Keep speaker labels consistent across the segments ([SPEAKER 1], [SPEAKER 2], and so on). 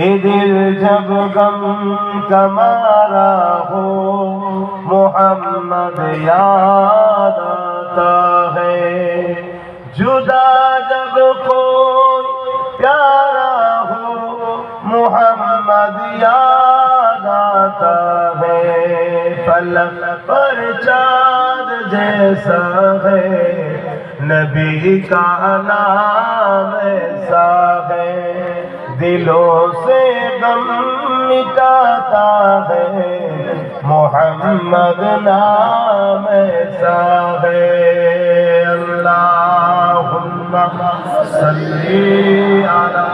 [SPEAKER 1] یہ دل جب غم کا مارا ہو محمد یاد آتا ہے، جدا جب کوئی پیارا ہو محمد یاد آتا ہے، فلک پر چاند جیسا ہے نبی کا نام ایسا ہے، دلوں سے غم مٹاتا ہے محمد نام ایسا ہے۔ اللہم صلی علی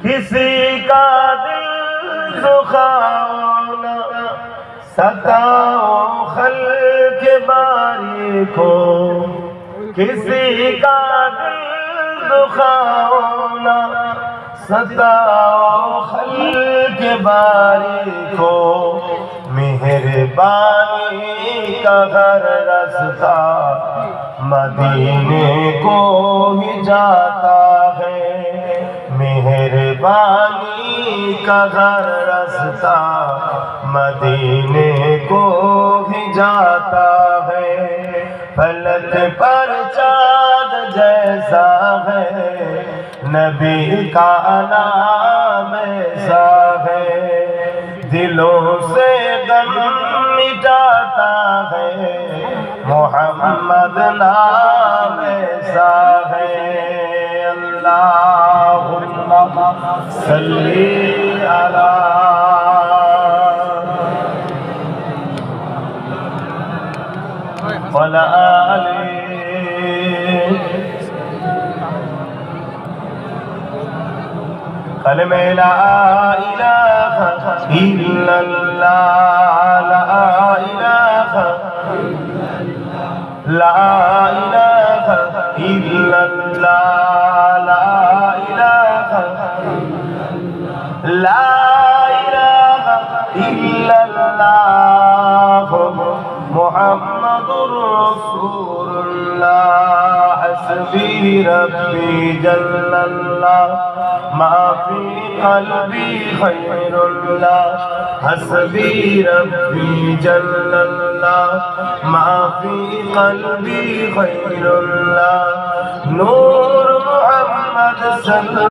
[SPEAKER 1] کسی کا دل دکھاؤ نہ ستاؤ خلق باری کو، کسی کا دل دکھاؤ نہ ستاؤ خلق باری کو، مہربانی کا ہر رستہ مدینے کو ہی جاتا ہے، مہربانی کا ہر رستہ مدینے کو ہی جاتا ہے، فلک پر چاند جیسا ہے نبی کا نام ایسا ہے، دلوں سے غم مٹاتا ہے محمد نام ایسا ہے۔ اللہم صلی علی وعلی آلہ کلمہ لا الہ الا اللہ، لا الہ لا الہ الا اللہ، لا الہ لا الہ الا اللہ محمد رسول اللہ، حسبی ربی جل اللہ ما فی قلبی خیر اللہ، حسبی ربی جل اللہ ما فی قلبی خیر اللہ، نور محمد صلی